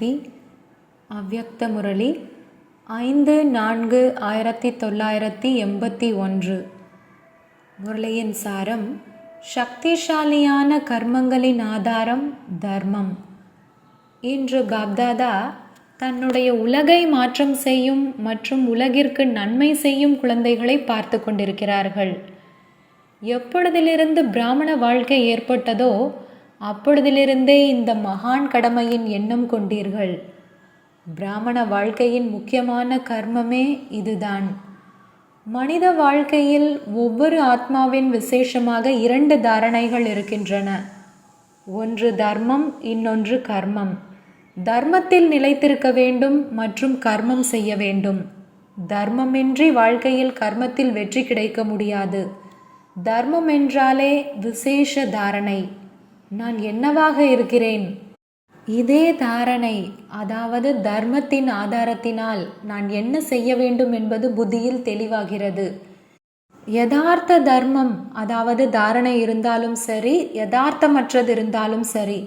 சாந்தி. அவ்யக்த முரளி 5/4/1981. முரளியின் சாரம்: சக்திசாலியான கர்மங்களின் ஆதாரம் தர்மம். இன்று பாப்தாதா தன்னுடைய உலகை மாற்றம் செய்யும் மற்றும் உலகிற்கு நன்மை செய்யும் குழந்தைகளை பார்த்து கொண்டிருக்கிறார்கள். எப்பொழுதிலிருந்து பிராமண வாழ்க்கை ஏற்பட்டதோ அப்பொழுதிலிருந்தே இந்த மகான் கடமையின் எண்ணம் கொண்டீர்கள். பிராமண வாழ்க்கையின் முக்கியமான கர்மமே இதுதான். மனித வாழ்க்கையில் ஒவ்வொரு ஆத்மாவின் விசேஷமாக 2 தாரணைகள் இருக்கின்றன. ஒன்று தர்மம், இன்னொன்று கர்மம். தர்மத்தில் நிலைத்திருக்க வேண்டும் மற்றும் கர்மம் செய்ய வேண்டும். தர்மமின்றி வாழ்க்கையில் கர்மத்தில் வெற்றி கிடைக்க முடியாது. தர்மம் என்றாலே விசேஷ தாரணை. நான் என்னவாக இருக்கிறேன்? இதே தாரணை, அதாவது தர்மத்தின் ஆதாரத்தினால் நான் என்ன செய்ய வேண்டும் என்பது புத்தியில் தெளிவாகிறது. யதார்த்த தர்மம், அதாவது தாரணை இருந்தாலும் சரி, யதார்த்தமற்றது இருந்தாலும் சரி.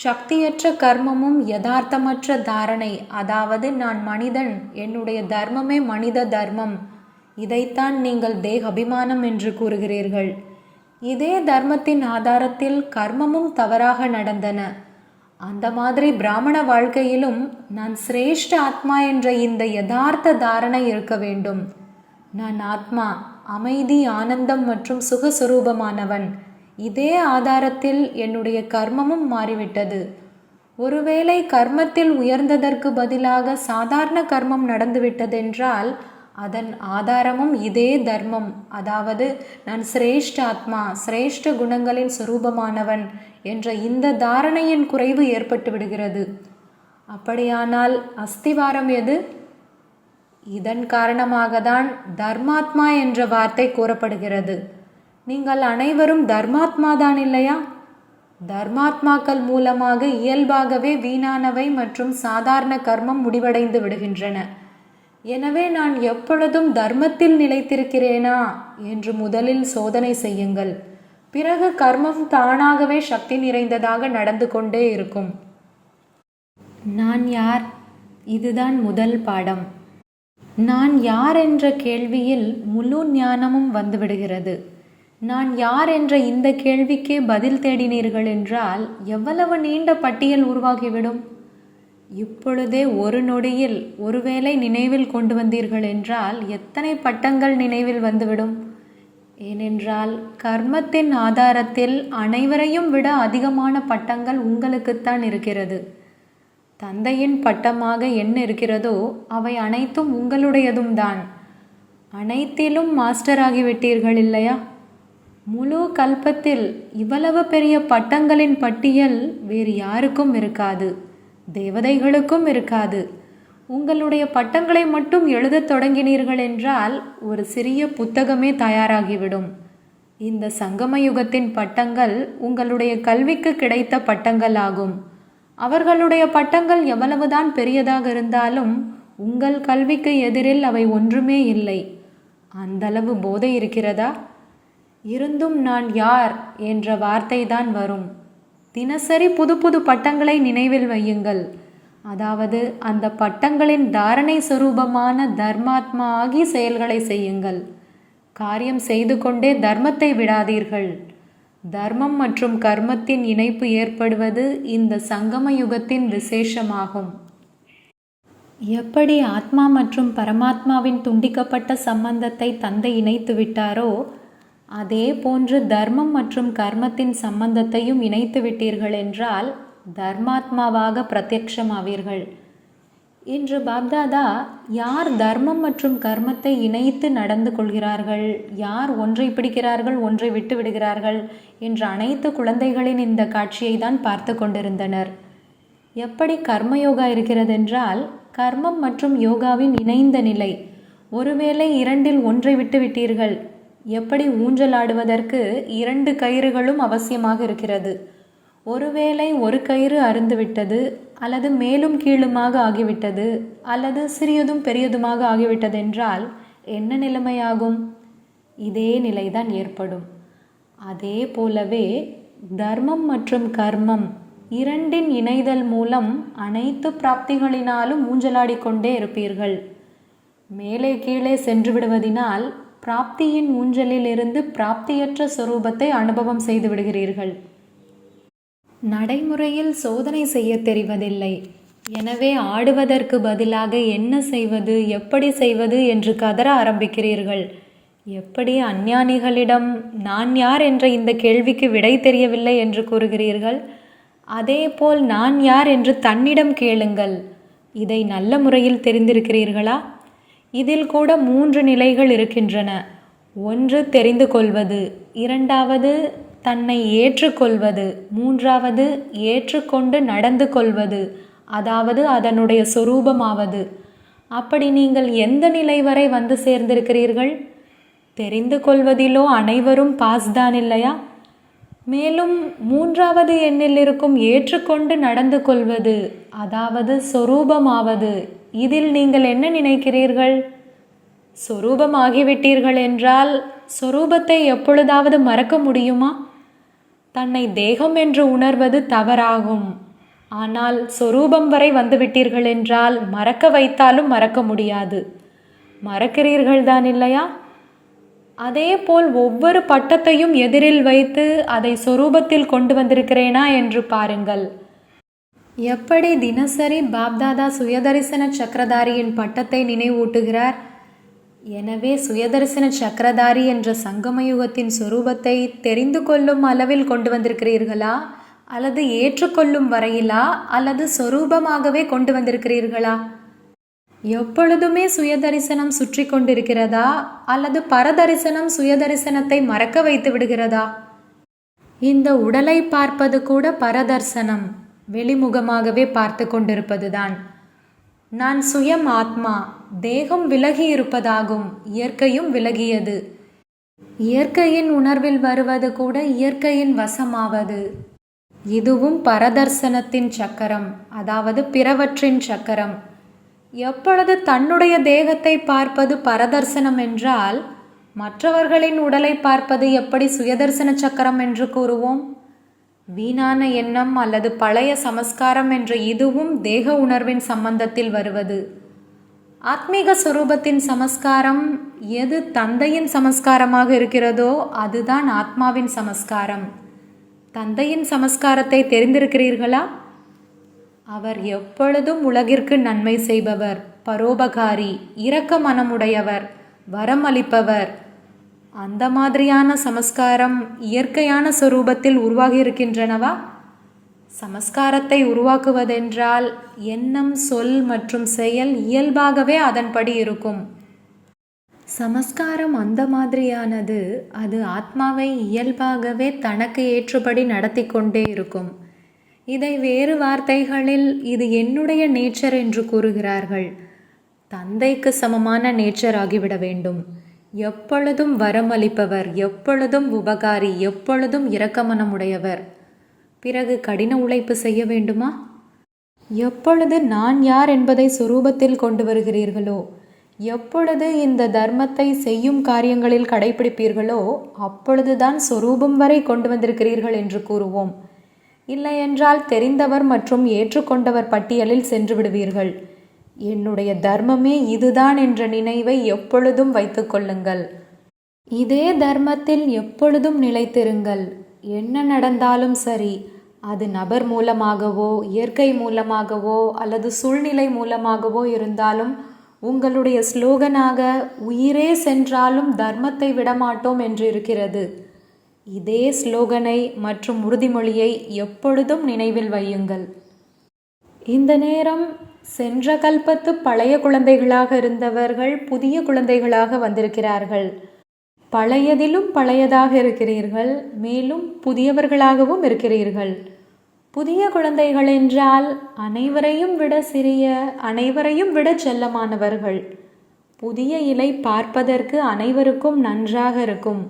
சக்தியற்ற கர்மமும் யதார்த்தமற்ற தாரணை, அதாவது நான் மனிதன், என்னுடைய தர்மமே மனித தர்மம். இதைத்தான் நீங்கள் தேக அபிமானம் என்று கூறுகிறீர்கள். இதே தர்மத்தின் ஆதாரத்தில் கர்மமும் தவறாக நடந்தன. அந்த மாதிரி பிராமண வாழ்க்கையிலும் நான் சிரேஷ்ட ஆத்மா என்ற இந்த யதார்த்த தாரணை இருக்க வேண்டும். நான் ஆத்மா, அமைதி, ஆனந்தம் மற்றும் சுகஸ்வரூபமானவன். இதே ஆதாரத்தில் என்னுடைய கர்மமும் மாறிவிட்டது. ஒருவேளை கர்மத்தில் உயர்ந்ததற்கு பதிலாக சாதாரண கர்மம் நடந்துவிட்டதென்றால் அதன் ஆதாரமும் இதே தர்மம், அதாவது நான் சிரேஷ்ட ஆத்மா, சிரேஷ்ட குணங்களின் சுரூபமானவன் என்ற இந்த தாரணையின் குறைவு ஏற்பட்டு விடுகிறது. அப்படியானால் அஸ்திவாரம் எது? இதன் காரணமாக தான் தர்மாத்மா என்ற வார்த்தை கூறப்படுகிறது. நீங்கள் அனைவரும் தர்மாத்மா தான் இல்லையா? தர்மாத்மாக்கள் மூலமாக இயல்பாகவே வீணானவை மற்றும் சாதாரண கர்மம் முடிவடைந்து விடுகின்றன. எனவே நான் எப்பொழுதும் தர்மத்தில் நிலைத்திருக்கிறேனா என்று முதலில் சோதனை செய்யுங்கள். பிறகு கர்மம் தானாகவே சக்தி நிறைந்ததாக நடந்து கொண்டே இருக்கும். நான் யார்? இதுதான் முதல் பாடம். நான் யார் என்ற கேள்வியில் முழு ஞானமும் வந்துவிடுகிறது. நான் யார் என்ற இந்த கேள்விக்கே பதில் தேடினீர்கள் என்றால் எவ்வளவு நீண்ட பட்டியல் உருவாகிவிடும். இப்பொழுதே ஒரு நொடியில் ஒருவேளை நினைவில் கொண்டு வந்தீர்கள் என்றால் எத்தனை பட்டங்கள் நினைவில் வந்துவிடும். ஏனென்றால் கர்மத்தின் ஆதாரத்தில் அனைவரையும் விட அதிகமான பட்டங்கள் உங்களுக்குத்தான் இருக்கிறது. தந்தையின் பட்டமாக என்ன இருக்கிறதோ அவை அனைத்தும் உங்களுடையதும் தான். அனைத்திலும் மாஸ்டர் ஆகிவிட்டீர்கள் இல்லையா? முழு கல்பத்தில் இவ்வளவு பெரிய பட்டங்களின் பட்டியல் வேறு யாருக்கும் இருக்காது, தேவதைகளுக்கும் இருக்காது. உங்களுடைய பட்டங்களை மட்டும் எழுதத் தொடங்கினீர்கள் என்றால் ஒரு சிறிய புத்தகமே தயாராகிவிடும். இந்த சங்கம யுகத்தின் பட்டங்கள் உங்களுடைய கல்விக்கு கிடைத்த பட்டங்கள் ஆகும். அவர்களுடைய பட்டங்கள் எவ்வளவுதான் பெரியதாக இருந்தாலும் உங்கள் கல்விக்கு எதிரில் அவை ஒன்றுமே இல்லை. அந்தளவு போதை இருக்கிறதா? இருந்தும் நான் யார் என்ற வார்த்தை தான் வரும். தினசரி புது புது பட்டங்களை நினைவில் வையுங்கள். அதாவது அந்த பட்டங்களின் தாரணை சொரூபமான தர்மாத்மா ஆகி செயல்களை செய்யுங்கள். காரியம் செய்து கொண்டே தர்மத்தை விடாதீர்கள். தர்மம் மற்றும் கர்மத்தின் இணைப்பு ஏற்படுவது இந்த சங்கம யுகத்தின் விசேஷமாகும். எப்படி ஆத்மா மற்றும் பரமாத்மாவின் துண்டிக்கப்பட்ட சம்பந்தத்தை தந்தை இணைத்து விட்டாரோ அதே போன்று தர்மம் மற்றும் கர்மத்தின் சம்பந்தத்தையும் இணைத்து விட்டீர்கள் என்றால் தர்மாத்மாவாக பிரத்யக்ஷமாவீர்கள். இன்று பாப்தாதா யார் தர்மம் மற்றும் கர்மத்தை இணைத்து நடந்து கொள்கிறார்கள், யார் ஒன்றை பிடிக்கிறார்கள், ஒன்றை விட்டு விடுகிறார்கள் என்ற அனைத்து குழந்தைகளின் இந்த காட்சியை தான் பார்த்து கொண்டிருந்தனர். எப்படி கர்மயோகா இருக்கிறதென்றால் கர்மம் மற்றும் யோகாவின் இணைந்த நிலை. ஒருவேளை 2இல் ஒன்றை விட்டு விட்டீர்கள். எப்படி ஊஞ்சலாடுவதற்கு 2 கயிறுகளும் அவசியமாக இருக்கிறது. ஒருவேளை ஒரு கயிறு அறுந்துவிட்டது, அல்லது மேலும் கீழுமாக ஆகிவிட்டது, அல்லது சிறியதும் பெரியதுமாக ஆகிவிட்டதென்றால் என்ன நிலைமையாகும்? இதே நிலைதான் ஏற்படும். அதே போலவே தர்மம் மற்றும் கர்மம் இரண்டின் இணைதல் மூலம் அனைத்து பிராப்திகளினாலும் ஊஞ்சலாடிக்கொண்டே இருப்பீர்கள். மேலே கீழே சென்று விடுவதினால் பிராப்தியின் ஊஞ்சலில் இருந்து பிராப்தியற்ற சொரூபத்தை அனுபவம் செய்து விடுகிறீர்கள். நடைமுறையில் சோதனை செய்ய தெரிவதில்லை. எனவே ஆடுவதற்கு பதிலாக என்ன செய்வது, எப்படி செய்வது என்று கதற ஆரம்பிக்கிறீர்கள். எப்படி அஞ்ஞானிகளிடம் நான் யார் என்ற இந்த கேள்விக்கு விடை தெரியவில்லை என்று கூறுகிறீர்கள், அதேபோல் நான் யார் என்று தன்னிடம் கேளுங்கள். இதை நல்ல முறையில் தெரிந்திருக்கிறீர்களா? இதில் கூட 3 நிலைகள் இருக்கின்றன. ஒன்று தெரிந்து கொள்வது, இரண்டாவது தன்னை ஏற்றுக்கொள்வது, மூன்றாவது ஏற்றுக்கொண்டு நடந்து கொள்வது, அதாவது அதனுடைய சொரூபமாவது. அப்படி நீங்கள் எந்த நிலை வரை வந்து சேர்ந்திருக்கிறீர்கள்? தெரிந்து கொள்வதிலோ அனைவரும் பாஸ் தான் இல்லையா? மேலும் 3வது எண்ணில் இருக்கும் ஏற்றுக்கொண்டு நடந்து கொள்வது, அதாவது சொரூபமாவது, இதில் நீங்கள் என்ன நினைக்கிறீர்கள்? சொரூபமாகிவிட்டீர்கள் என்றால் சொரூபத்தை எப்பொழுதாவது மறக்க முடியுமா? தன்னை தேகம் என்று உணர்வது தவறாகும். ஆனால் சொரூபம் வரை வந்துவிட்டீர்கள் என்றால் மறக்க வைத்தாலும் மறக்க முடியாது. மறக்கிறீர்கள் தான் இல்லையா? அதேபோல் ஒவ்வொரு பட்டத்தையும் எதிரில் வைத்து அதை சொரூபத்தில் கொண்டு வந்திருக்கிறேனா என்று பாருங்கள். எப்படி தினசரி பாப்தாதா சுயதரிசன சக்கரதாரியின் பட்டத்தை நினைவூட்டுகிறார். எனவே சுயதரிசன சக்கரதாரி என்ற சங்கமயுகத்தின் சொரூபத்தை தெரிந்து கொள்ளும் அளவில் கொண்டு வந்திருக்கிறீர்களா, அல்லது ஏற்றுக்கொள்ளும் வரையிலா, அல்லது சொரூபமாகவே கொண்டு வந்திருக்கிறீர்களா? எப்பொழுதுமே சுயதரிசனம் சுற்றி கொண்டிருக்கிறதா, அல்லது பரதரிசனம் சுயதரிசனத்தை மறக்க வைத்து விடுகிறதா? இந்த உடலை பார்ப்பது கூட பரதர்சனம், வெளிமுகமாகவே பார்த்து கொண்டிருப்பதுதான். நான் சுயம் ஆத்மா, தேகம் விலகி இருப்பதாகும், இயற்கையும் விலகியது. இயற்கையின் உணர்வில் வருவது கூட இயற்கையின் வசமாவது. இதுவும் பரதர்சனத்தின் சக்கரம், அதாவது பிறவற்றின் சக்கரம். எப்பொழுது தன்னுடைய தேகத்தை பார்ப்பது பரதர்சனம் என்றால், மற்றவர்களின் உடலை பார்ப்பது எப்படி சுயதர்சன சக்கரம் என்று கூறுவோம்? வீணான எண்ணம் அல்லது பழைய சமஸ்காரம் என்ற இதுவும் தேக உணர்வின் சம்பந்தத்தில் வருவது. ஆத்மீக சுரூபத்தின் சமஸ்காரம் எது தந்தையின் சமஸ்காரமாக இருக்கிறதோ அதுதான் ஆத்மாவின் சமஸ்காரம். தந்தையின் சமஸ்காரத்தை தெரிந்திருக்கிறீர்களா? அவர் எப்பொழுதும் உலகிற்கு நன்மை செய்பவர், பரோபகாரி, இரக்க மனமுடையவர், வரம் அளிப்பவர். அந்த மாதிரியான சமஸ்காரம் இயற்கையான சொரூபத்தில் உருவாகி இருக்கின்றனவா? சமஸ்காரத்தை உருவாக்குவதென்றால் எண்ணம், சொல் மற்றும் செயல் இயல்பாகவே அதன்படி இருக்கும். சமஸ்காரம் அந்த மாதிரியானது, அது ஆத்மாவை இயல்பாகவே தனக்கு ஏற்றபடி நடத்தி கொண்டே இருக்கும். இதை வேறு வார்த்தைகளில் இது என்னுடைய நேச்சர் என்று கூறுகிறார்கள். தந்தைக்கு சமமான நேச்சர் ஆகிவிட வேண்டும். எப்பொழுதும் வரம் அளிப்பவர், எப்பொழுதும் உபகாரி, எப்பொழுதும் இரக்கமனமுடையவர். பிறகு கடின உழைப்பு செய்ய வேண்டுமா? எப்பொழுது நான் யார் என்பதை சொரூபத்தில் கொண்டு வருகிறீர்களோ, எப்பொழுது இந்த தர்மத்தை செய்யும் காரியங்களில் கடைபிடிப்பீர்களோ, அப்பொழுதுதான் சொரூபம் வரை கொண்டு வந்திருக்கிறீர்கள் என்று கூறுவோம். இல்லையென்றால் தெரிந்தவர் மற்றும் ஏற்றுக்கொண்டவர் பட்டியலில் சென்று விடுவீர்கள். என்னுடைய தர்மமே இதுதான் என்ற நினைவை எப்பொழுதும் வைத்து கொள்ளுங்கள். இதே தர்மத்தில் எப்பொழுதும் நிலைத்திருங்கள். என்ன நடந்தாலும் சரி, அது நபர் மூலமாகவோ, இயற்கை மூலமாகவோ அல்லது சூழ்நிலை மூலமாகவோ இருந்தாலும் உங்களுடைய ஸ்லோகனாக உயிரே சென்றாலும் தர்மத்தை விடமாட்டோம் என்று இருக்கிறது. இதே ஸ்லோகனை மற்றும் உறுதிமொழியை எப்பொழுதும் நினைவில் வையுங்கள். இந்த நேரம் சென்ற கல்பத்து பழைய குழந்தைகளாக இருந்தவர்கள் புதிய குழந்தைகளாக வந்திருக்கிறார்கள். பழையதிலும் பழையதாக இருக்கிறீர்கள், மேலும் புதியவர்களாகவும் இருக்கிறீர்கள். புதிய குழந்தைகள் என்றால் அனைவரையும் விட சிறிய, அனைவரையும் விட செல்லமானவர்கள். புதிய இலை பார்ப்பதற்கு அனைவருக்கும் நன்றாக இருக்கும்.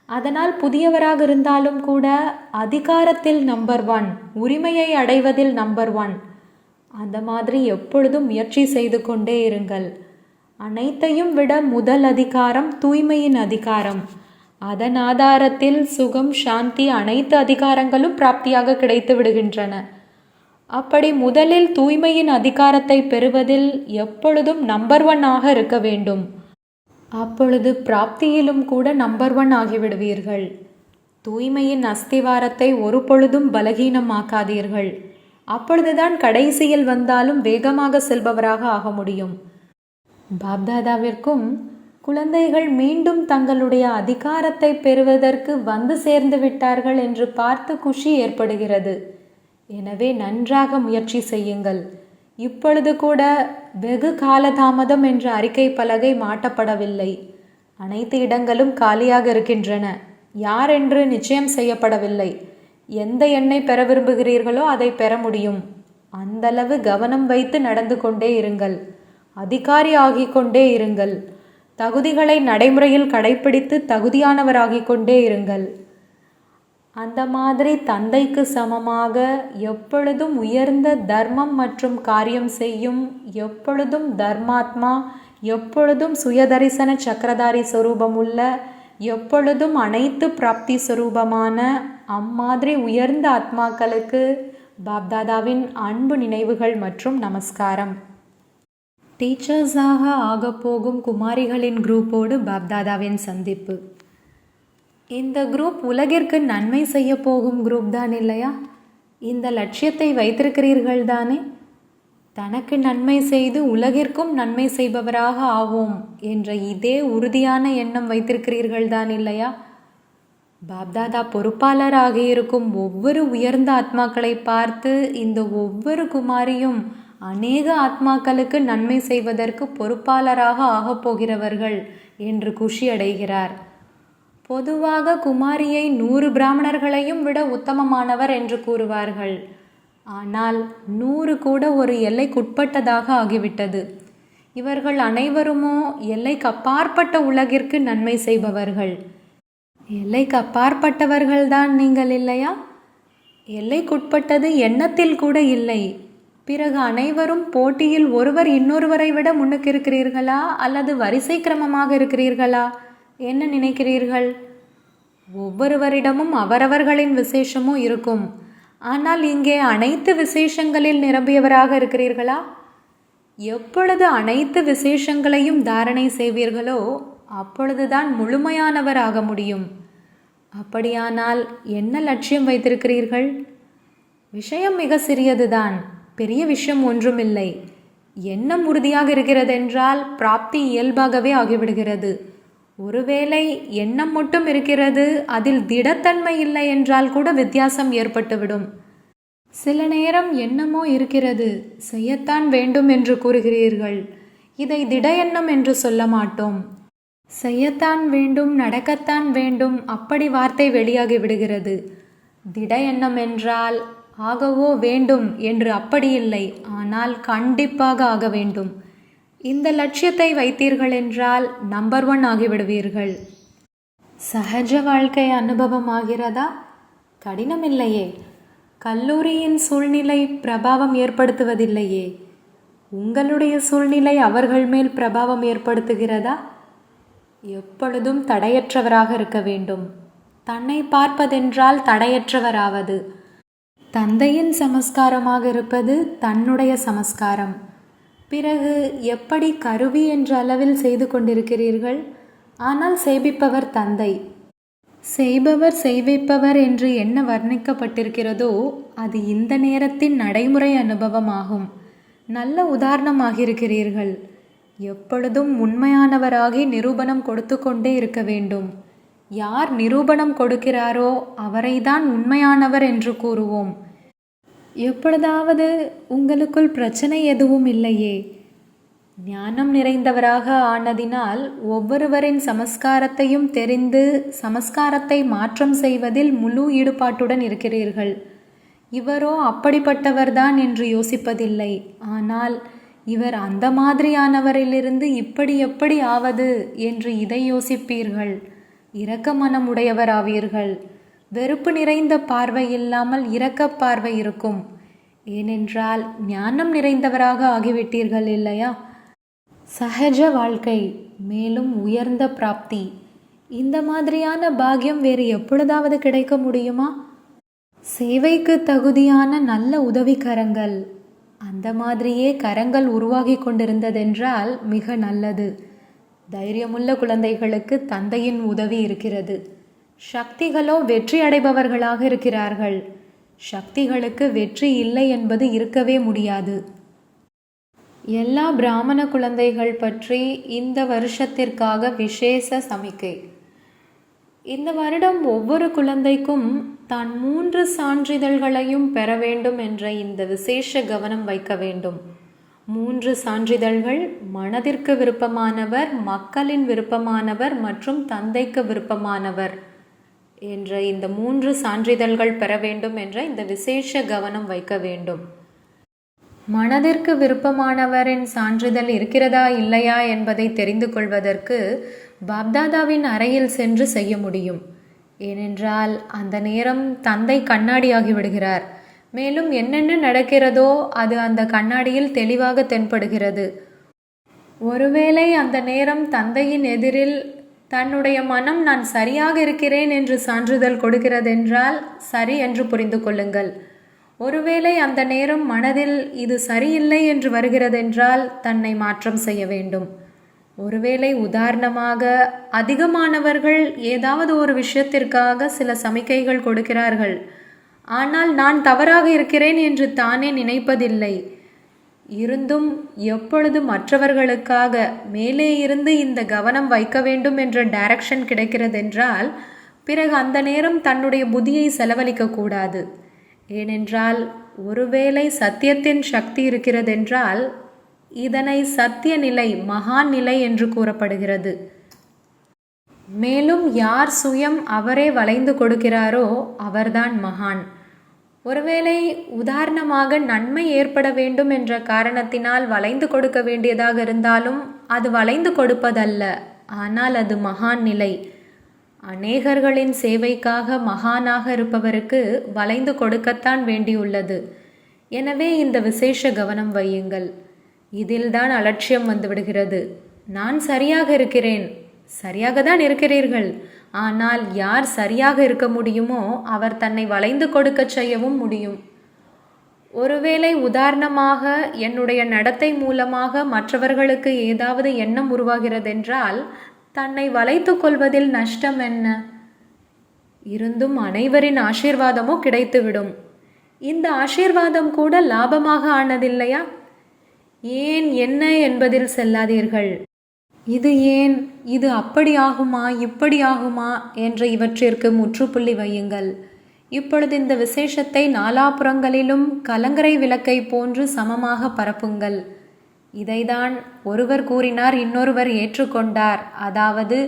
அதனால் புதியவராக இருந்தாலும் கூட அதிகாரத்தில் நம்பர் 1, உரிமையை அடைவதில் நம்பர் 1. அந்த மாதிரி எப்பொழுதும் முயற்சி செய்து கொண்டே இருங்கள். அனைத்தையும் விட முதல் அதிகாரம் தூய்மையின் அதிகாரம். அதன் ஆதாரத்தில் சுகம், சாந்தி, அனைத்து அதிகாரங்களும் பிராப்தியாக கிடைத்து விடுகின்றன. அப்படி முதலில் தூய்மையின் அதிகாரத்தை பெறுவதில் எப்பொழுதும் நம்பர் 1 இருக்க வேண்டும். அப்பொழுது பிராப்தியிலும் கூட நம்பர் 1 ஆகிவிடுவீர்கள். தூய்மையின் அஸ்திவாரத்தை ஒரு பொழுதும் பலகீனமாக்காதீர்கள். அப்பொழுதுதான் கடைசியில் வந்தாலும் வேகமாக செல்பவராக ஆக முடியும். பாப்தாதாவிற்கும் குழந்தைகள் மீண்டும் தங்களுடைய அதிகாரத்தை பெறுவதற்கு வந்து சேர்ந்து விட்டார்கள் என்று பார்த்து குஷி ஏற்படுகிறது. எனவே நன்றாக முயற்சி செய்யுங்கள். இப்பொழுது கூட வெகு காலதாமதம் என்ற அறிக்கை பலகை மாட்டப்படவில்லை. அனைத்து இடங்களும் காலியாக இருக்கின்றன. யார் என்று நிச்சயம் செய்யப்படவில்லை. எந்த எண்ணை பெற விரும்புகிறீர்களோ அதை பெற முடியும். அந்தளவு கவனம் வைத்து நடந்து கொண்டே இருங்கள். அதிகாரி ஆகிக் கொண்டே இருங்கள். தகுதிகளை நடைமுறையில் கடைபிடித்து தகுதியானவராகிக் கொண்டே இருங்கள். அந்த மாதிரி தந்தைக்கு சமமாக எப்பொழுதும் உயர்ந்த தர்மம் மற்றும் காரியம் செய்யும், எப்பொழுதும் தர்மாத்மா, எப்பொழுதும் சுயதரிசன சக்கரதாரி சொரூபம் உள்ள, எப்பொழுதும் அனைத்து பிராப்தி சொரூபமான அம்மாதிரி உயர்ந்த ஆத்மாக்களுக்கு பாப்தாதாவின் அன்பு நினைவுகள் மற்றும் நமஸ்காரம். டீச்சர்ஸாக ஆகப்போகும் குமாரிகளின் குரூப்போடு பாப்தாதாவின் சந்திப்பு. இந்த குரூப் உலகிற்கு நன்மை செய்ய போகும் குரூப் தான் இல்லையா? இந்த லட்சியத்தை வைத்திருக்கிறீர்கள் தானே? தனக்கு நன்மை செய்து உலகிற்கும் நன்மை செய்பவராக ஆவோம் என்ற இதே உறுதியான எண்ணம் வைத்திருக்கிறீர்கள் தான் இல்லையா? பாப்தாதா பொறுப்பாளராக இருக்கும் ஒவ்வொரு உயர்ந்த ஆத்மாக்களை பார்த்து இந்த ஒவ்வொரு குமாரியும் அநேக ஆத்மாக்களுக்கு நன்மை செய்வதற்கு பொறுப்பாளராக ஆகப்போகிறவர்கள் என்று குஷி அடைகிறார். பொதுவாக குமாரியை 100 பிராமணர்களையும் விட உத்தமமானவர் என்று கூறுவார்கள். ஆனால் 100 கூட ஒரு எல்லைக்குட்பட்டதாக ஆகிவிட்டது. இவர்கள் அனைவருமோ எல்லைக்கு அப்பாற்பட்ட உலகிற்கு நன்மை செய்பவர்கள். எல்லைக்கு அப்பாற்பட்டவர்கள்தான் நீங்கள் இல்லையா? எல்லைக்குட்பட்டது எண்ணத்தில் கூட இல்லை. பிறகு அனைவரும் போட்டியில் ஒருவர் இன்னொருவரை விட முன்னுக்கு இருக்கிறீர்களா அல்லது வரிசை கிரமமாக இருக்கிறீர்களா? என்ன நினைக்கிறீர்கள்? ஒவ்வொருவரிடமும் அவரவர்களின் விசேஷமும் இருக்கும். ஆனால் இங்கே அனைத்து விசேஷங்களில் நிரம்பியவராக இருக்கிறீர்களா? எப்பொழுது அனைத்து விசேஷங்களையும் தாரணை செய்வீர்களோ அப்பொழுதுதான் முழுமையானவர் ஆக முடியும். அப்படியானால் என்ன லட்சியம் வைத்திருக்கிறீர்கள்? விஷயம் மிக சிறியதுதான், பெரிய விஷயம் ஒன்றுமில்லை. எண்ணம் உறுதியாக இருக்கிறதென்றால் பிராப்தி இயல்பாகவே ஆகிவிடுகிறது. ஒருவேளை எண்ணம் மட்டும் இருக்கிறது, அதில் திடத்தன்மை இல்லை என்றால் கூட வித்தியாசம் ஏற்பட்டுவிடும். சில நேரம் எண்ணமோ இருக்கிறது, செய்யத்தான் வேண்டும் என்று கூறுகிறீர்கள். இதை திட எண்ணம் என்று சொல்ல மாட்டோம். செய்யத்தான் வேண்டும், நடக்கத்தான் வேண்டும், அப்படி வார்த்தை வெளியாகி விடுகிறது. திட எண்ணம் என்றால் ஆகவோ வேண்டும் என்று அப்படி இல்லை, ஆனால் கண்டிப்பாக ஆக வேண்டும். இந்த லட்சியத்தை வைத்தீர்கள் என்றால் நம்பர் 1 ஆகிவிடுவீர்கள். சகஜ வாழ்க்கை அனுபவம் ஆகிறதா? கடினமில்லையே. கல்லூரியின் சூழ்நிலை பிரபாவம் ஏற்படுத்துவதில்லையே. உங்களுடைய சூழ்நிலை அவர்கள் மேல் பிரபாவம் ஏற்படுத்துகிறதா? எப்பொழுதும் தடையற்றவராக இருக்க வேண்டும். தன்னை பார்ப்பதென்றால் தடையற்றவராவது. தந்தையின் சமஸ்காரமாக இருப்பது தன்னுடைய சமஸ்காரம். பிறகு எப்படி கருவி என்ற அளவில் செய்து கொண்டிருக்கிறீர்கள்? ஆனால் செய்விப்பவர் தந்தை. செய்பவர் செய்விப்பவர் என்று என்ன வர்ணிக்கப்பட்டிருக்கிறதோ அது இந்த நேரத்தின் நடைமுறை அனுபவமாகும். நல்ல உதாரணமாகியிருக்கிறீர்கள். எப்பொழுதும் உண்மையானவராகி நிரூபணம் கொடுத்து கொண்டே இருக்க வேண்டும். யார் நிரூபணம் கொடுக்கிறாரோ அவரைதான் உண்மையானவர் என்று கூறுவோம். எப்பொழுதாவது உங்களுக்குள் பிரச்சனை எதுவும் இல்லையே? ஞானம் நிறைந்தவராக ஆனதினால் ஒவ்வொருவரின் சமஸ்காரத்தையும் தெரிந்து சமஸ்காரத்தை மாற்றம் செய்வதில் முழு ஈடுபாட்டுடன் இருக்கிறீர்கள். இவரோ அப்படிப்பட்டவர்தான் என்று யோசிப்பதில்லை. ஆனால் இவர் அந்த மாதிரியானவரிலிருந்து இப்படி எப்படி ஆவது என்று இதை யோசிப்பீர்கள். இரக்க மனம் உடையவராவீர்கள். வெறுப்பு நிறைந்த பார்வை இல்லாமல் இரக்க பார்வை இருக்கும். ஏனென்றால் ஞானம் நிறைந்தவராக ஆகிவிட்டீர்கள் இல்லையா? சகஜ வாழ்க்கை, மேலும் உயர்ந்த பிராப்தி, இந்த மாதிரியான பாக்கியம் வேறு எப்பொழுதாவது கிடைக்க முடியுமா? சேவைக்கு தகுதியான நல்ல உதவிக்கரங்கள், அந்த மாதிரியே கரங்கள் உருவாகி கொண்டிருந்ததென்றால் மிக நல்லது. தைரியமுள்ள குழந்தைகளுக்கு தந்தையின் உதவி இருக்கிறது. சக்திகளோ வெற்றி அடைபவர்களாக இருக்கிறார்கள். சக்திகளுக்கு வெற்றி இல்லை என்பது இருக்கவே முடியாது. எல்லா பிராமண குழந்தைகள் பற்றி இந்த வருஷத்திற்காக விசேஷ சமிக்கை. இந்த வருடம் ஒவ்வொரு குழந்தைக்கும் தான் 3 சான்றிதழ்களையும் பெற வேண்டும் என்ற இந்த விசேஷ கவனம் வைக்க வேண்டும். 3 சான்றிதழ்கள்: மனதிற்கு விருப்பமானவர், மக்களின் விருப்பமானவர் மற்றும் தந்தைக்கு விருப்பமானவர் என்ற இந்த 3 சான்றிதழ்கள் பெற வேண்டும் என்ற இந்த விசேஷ கவனம் வைக்க வேண்டும். மனதிற்கு விருப்பமானவரின் சான்றிதழ் இருக்கிறதா இல்லையா என்பதை தெரிந்து கொள்வதற்கு பாப்தாதாவின் அறையில் சென்று செய்ய முடியும். ஏனென்றால் அந்த நேரம் தந்தை கண்ணாடியாகி விடுகிறார். மேலும் என்னென்ன நடக்கிறதோ அது அந்த கண்ணாடியில் தெளிவாக தென்படுகிறது. ஒருவேளை அந்த நேரம் தந்தையின் எதிரில் தன்னுடைய மனம் நான் சரியாக இருக்கிறேன் என்று சான்றிதழ் கொடுக்கிறதென்றால் சரி என்று புரிந்து கொள்ளுங்கள். ஒருவேளை அந்த நேரம் மனதில் இது சரியில்லை என்று வருகிறதென்றால் தன்னை மாற்றம் செய்ய வேண்டும். ஒருவேளை உதாரணமாக அதிகமானவர்கள் ஏதாவது ஒரு விஷயத்திற்காக சில சமிக்கைகள் கொடுக்கிறார்கள். ஆனால் நான் தவறாக இருக்கிறேன் என்று தானே நினைப்பதில்லை. இருந்தும் எப்பொழுது மற்றவர்களுக்காக மேலே இருந்து இந்த கவனம் வைக்க வேண்டும் என்ற டைரக்ஷன் கிடைக்கிறதென்றால் பிறகு அந்த நேரம் தன்னுடைய புத்தியை செலவழிக்கக்கூடாது. ஏனென்றால் ஒருவேளை சத்தியத்தின் சக்தி இருக்கிறதென்றால் இதனை சத்திய நிலை, மகான் நிலை என்று கூறப்படுகிறது. மேலும் யார் சுயம் அவரே வளைந்து கொடுக்கிறாரோ அவர்தான் மகான். ஒருவேளை உதாரணமாக நன்மை ஏற்பட வேண்டும் என்ற காரணத்தினால் வளைந்து கொடுக்க வேண்டியதாக இருந்தாலும் அது வளைந்து கொடுப்பதல்ல, ஆனால் அது மகான் நிலை. அநேகர்களின் சேவைக்காக மகானாக இருப்பவருக்கு வளைந்து கொடுக்கத்தான் வேண்டியுள்ளது. எனவே இந்த விசேஷ கவனம் வையுங்கள். இதில்தான் அலட்சியம் வந்துவிடுகிறது. நான் சரியாக இருக்கிறேன். சரியாக தான் இருக்கிறீர்கள். ஆனால் யார் சரியாக இருக்க முடியுமோ அவர் தன்னை வளைந்து கொடுக்க செய்யவும் முடியும். ஒருவேளை உதாரணமாக என்னுடைய நடத்தை மூலமாக மற்றவர்களுக்கு ஏதாவது எண்ணம் உருவாகிறதென்றால் தன்னை வளைத்து கொள்வதில் நஷ்டம் என்ன? இருந்தும் அனைவரின் ஆசீர்வாதமோ கிடைத்துவிடும். இந்த ஆசீர்வாதம் கூட லாபமாக ஆனதில்லையா? ஏன் என்ன என்பதில் செல்லாதீர்கள். இது ஏன், இது அப்படி ஆகுமா, இப்படி ஆகுமா என்ற இவற்றிற்கு முற்றுப்புள்ளி வையுங்கள். இப்பொழுது இந்த விசேஷத்தை நாலாபுறங்களிலும் கலங்கரை விளக்கை போன்று சமமாக பரப்புங்கள். இதைதான் ஒருவர் கூறினார், இன்னொருவர் ஏற்றுக்கொண்டார். அதாவது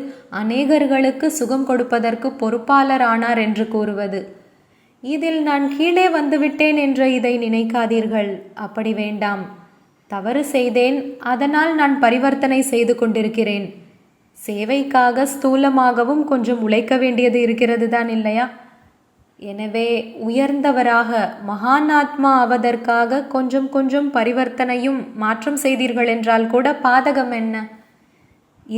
அநேகர்களுக்கு சுகம் கொடுப்பதற்கு பொறுப்பாளர் ஆனார் என்று கூறுவது. இதில் நான் கீழே வந்துவிட்டேன் என்ற இதை நினைக்காதீர்கள். அப்படி வேண்டாம். தவறு செய்தேன், அதனால் நான் பரிவர்த்தனை செய்து கொண்டிருக்கிறேன். சேவைக்காக ஸ்தூலமாகவும் கொஞ்சம் உழைக்க வேண்டியது இருக்கிறது தான் இல்லையா? எனவே உயர்ந்தவராக மகான் ஆத்மா ஆவதற்காக கொஞ்சம் கொஞ்சம் பரிவர்த்தனையும் மாற்றம் செய்தீர்கள் என்றால் கூட பாதகம் என்ன?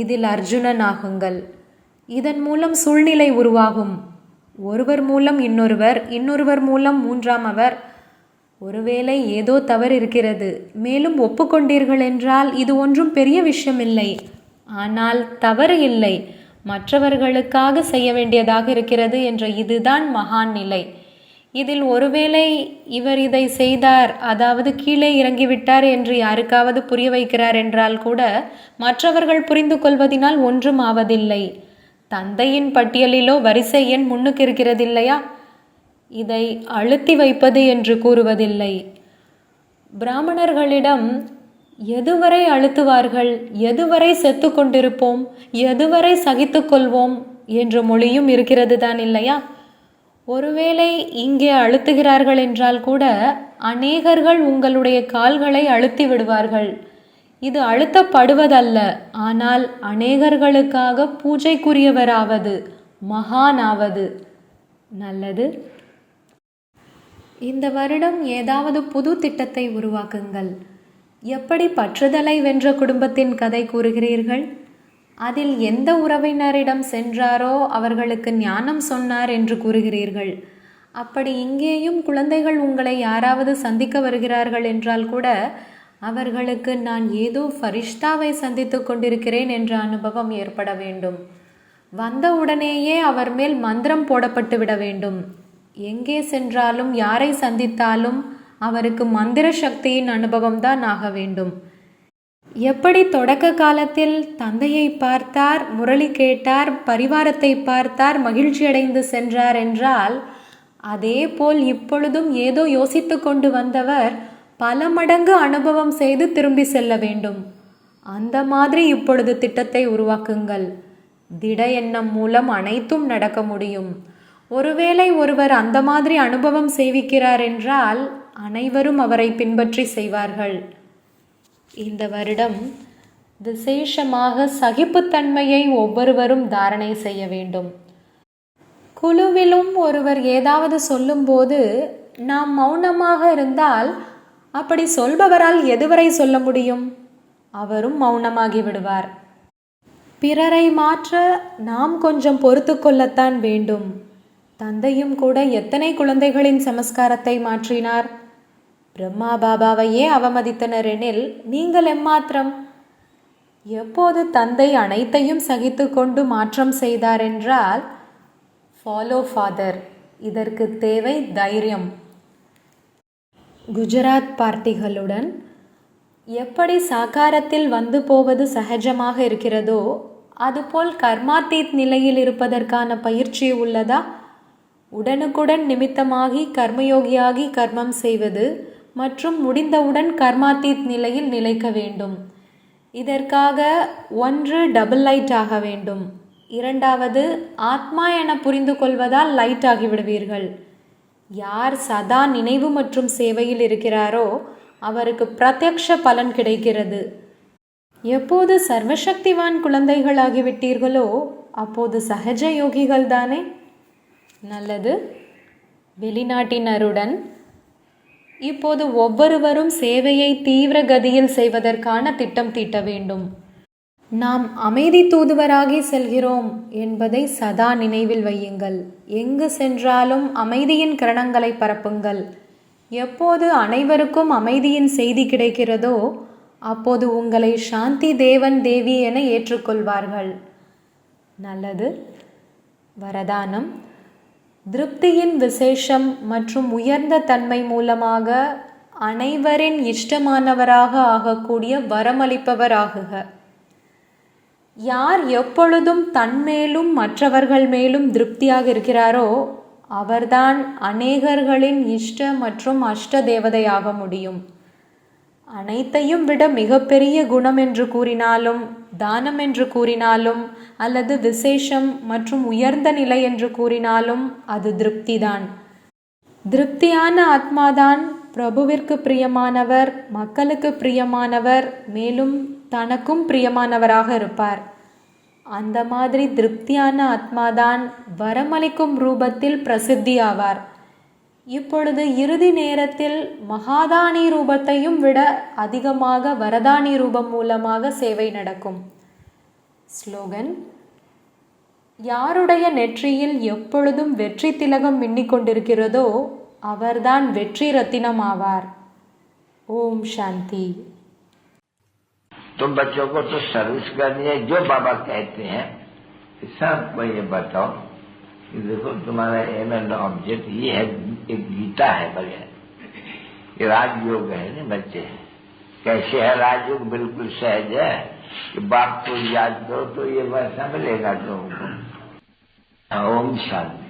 இதில் அர்ஜுனன் ஆகுங்கள். இதன் மூலம் சூழ்நிலை உருவாகும். ஒருவர் மூலம் இன்னொருவர், இன்னொருவர் மூலம் மூன்றாமவர். ஒருவேளை ஏதோ தவறு இருக்கிறது, மேலும் ஒப்புக்கொண்டீர்கள் என்றால் இது ஒன்றும் பெரிய விஷயமில்லை. ஆனால் தவறு இல்லை, மற்றவர்களுக்காக செய்ய வேண்டியதாக இருக்கிறது என்ற இதுதான் மகான் நிலை. இதில் ஒருவேளை இவர் இதை செய்தார், அதாவது கீழே இறங்கிவிட்டார் என்று யாருக்காவது புரிய வைக்கிறார் என்றால் கூட மற்றவர்கள் புரிந்து கொள்வதினால் ஒன்றும் ஆவதில்லை. தந்தையின் பட்டியலிலோ வரிசை எண் முன்னுக்கு இருக்கிறதில்லையா? இதை அழுத்தி வைப்பது என்று கூறுவதில்லை. பிராமணர்களிடம் எதுவரை அழுத்துவார்கள், எதுவரை செத்து கொண்டிருப்போம், எதுவரை சகித்து கொள்வோம் என்ற மொழியும் இருக்கிறது தான் இல்லையா? ஒருவேளை இங்கே அழுத்துகிறார்கள் என்றால் கூட அநேகர்கள் உங்களுடைய கால்களை அழுத்தி விடுவார்கள். இது அழுத்தப்படுவதல்ல, ஆனால் அநேகர்களுக்காக பூஜைக்குரியவராவது, மகானாவது. நல்லது. இந்த வருடம் ஏதாவது புது திட்டத்தை உருவாக்குங்கள். எப்படி பற்றுதலை வென்ற குடும்பத்தின் கதை கூறுகிறீர்கள்? அதில் எந்த உறவினரிடம் சென்றாரோ அவர்களுக்கு ஞானம் சொன்னார் என்று கூறுகிறீர்கள். அப்படி இங்கேயும் குழந்தைகள் உங்களை யாராவது சந்திக்க வருகிறார்கள் என்றால் கூட அவர்களுக்கு நான் ஏதோ ஃபரிஷ்தாவை சந்தித்து கொண்டிருக்கிறேன் என்ற அனுபவம் ஏற்பட வேண்டும். வந்த உடனேயே அவர் மேல் மந்திரம் போடப்பட்டு விட வேண்டும். எங்கே சென்றாலும் யாரை சந்தித்தாலும் அவருக்கு மந்திர சக்தியின் அனுபவம்தான் ஆக வேண்டும். எப்படி தொடக்க காலத்தில் தந்தையை பார்த்தார், முரளி கேட்டார், பரிவாரத்தை பார்த்தார், மகிழ்ச்சியடைந்து சென்றார் என்றால், அதே போல் இப்பொழுதும் ஏதோ யோசித்து கொண்டு வந்தவர் பல மடங்கு அனுபவம் செய்து திரும்பி செல்ல வேண்டும். அந்த மாதிரி இப்பொழுது திட்டத்தை உருவாக்குங்கள். திட எண்ணம் மூலம் அனைத்தும் நடக்க முடியும். ஒருவேளை ஒருவர் அந்த மாதிரி அனுபவம் செய்விக்கிறார் என்றால் அனைவரும் அவரை பின்பற்றி செய்வார்கள். இந்த வருடம் விசேஷமாக சகிப்புத்தன்மையை ஒவ்வொருவரும் தாரணை செய்ய வேண்டும். குழுவிலும் ஒருவர் ஏதாவது சொல்லும்போது நாம் மௌனமாக இருந்தால் அப்படி சொல்பவரால் எதுவரை சொல்ல முடியும்? அவரும் மௌனமாகி விடுவார். பிறரை மாற்ற நாம் கொஞ்சம் பொறுத்து கொள்ளத்தான் வேண்டும். தந்தையும் கூட எத்தனை குழந்தைகளின் சமஸ்காரத்தை மாற்றினார்? பிரம்மா பாபாவையே அவமதித்தனர் எனில் நீங்கள் எம்மாத்திரம்? எப்போது தந்தை அனைத்தையும் சகித்து கொண்டு மாற்றம் செய்தார் என்றால் ஃபாலோ ஃபாதர். இதற்கு தேவை தைரியம். குஜராத் பார்ட்டிகளுடன் எப்படி சாகாரத்தில் வந்து போவது சகஜமாக இருக்கிறதோ அதுபோல் கர்மாத்தீத் நிலையில் இருப்பதற்கான பயிற்சி உள்ளதா? உடனுக்குடன் நிமித்தமாகி கர்மயோகியாகி கர்மம் செய்வது மற்றும் முடிந்தவுடன் கர்மாத்தீத் நிலையில் நிலைக்க வேண்டும். இதற்காக 1 டபுள் லைட் ஆக வேண்டும். 2வது ஆத்மா என புரிந்து கொள்வதால் லைட் ஆகிவிடுவீர்கள். யார் சதா நினைவு மற்றும் சேவையில் இருக்கிறாரோ அவருக்கு பிரத்யக்ஷ பலன் கிடைக்கிறது. எப்போது சர்வசக்திவான் குழந்தைகள் ஆகிவிட்டீர்களோ அப்போது சகஜ யோகிகள் தானே. நல்லது. வெளிநாட்டினருடன் இப்போது ஒவ்வொருவரும் சேவையை தீவிர கதியில் செய்வதற்கான திட்டம் தீட்ட வேண்டும். நாம் அமைதி தூதுவராகி செல்கிறோம் என்பதை சதா நினைவில் வையுங்கள். எங்கு சென்றாலும் அமைதியின் கிரணங்களை பரப்புங்கள். எப்போது அனைவருக்கும் அமைதியின் செய்தி கிடைக்கிறதோ அப்போது உங்களை சாந்தி தேவன் தேவி என ஏற்றுக்கொள்வார்கள். நல்லது. வரதானம். திருப்தியின் விசேஷம் மற்றும் உயர்ந்த தன்மை மூலமாக அனைவரின் இஷ்டமானவராக ஆகக்கூடிய வரமளிப்பவர் ஆகுக. யார் எப்பொழுதும் தன்மேலும் மற்றவர்கள் மேலும் திருப்தியாக இருக்கிறாரோ அவர்தான் அநேகர்களின் இஷ்ட மற்றும் அஷ்ட தேவதையாக முடியும். அனைத்தையும் விட மிகப்பெரிய குணம் என்று கூறினாலும், தானம் என்று கூறினாலும், அல்லது விசேஷம் மற்றும் உயர்ந்த நிலை என்று கூறினாலும் அது திருப்திதான். திருப்தியான ஆத்மாதான் பிரபுவிற்கு பிரியமானவர், மக்களுக்கு பிரியமானவர், மேலும் தனக்கும் பிரியமானவராக இருப்பார். அந்த மாதிரி திருப்தியான ஆத்மாதான் வரமளிக்கும் ரூபத்தில் பிரசித்தி ஆவார். இப்பொழுது இறுதி நேரத்தில் மகாதானி ரூபத்தையும் விட அதிகமாக வரதானி ரூபம் மூலமாக சேவை நடக்கும். ஸ்லோகன். யாருடைய நெற்றியில் எப்பொழுதும் வெற்றி திலகம் மின்னிக்கொண்டிருக்கிறதோ அவர்தான் வெற்றி ரத்தினம் ஆவார். ஓம் சாந்தி. तुम बच्चों को तो सर्विस करनी है जो बाबा कहते हैं सबको ये बताओ कि देखो तुम्हारा एम एंड ऑब्जेक्ट ये है, एक गीता है बगैर ये राजयोग है ना बच्चे। कैसे है राजयोग? बिल्कुल सहज है कि बाप को याद करो तो ये वैसा मिलेगा तुमको। ओम शांति।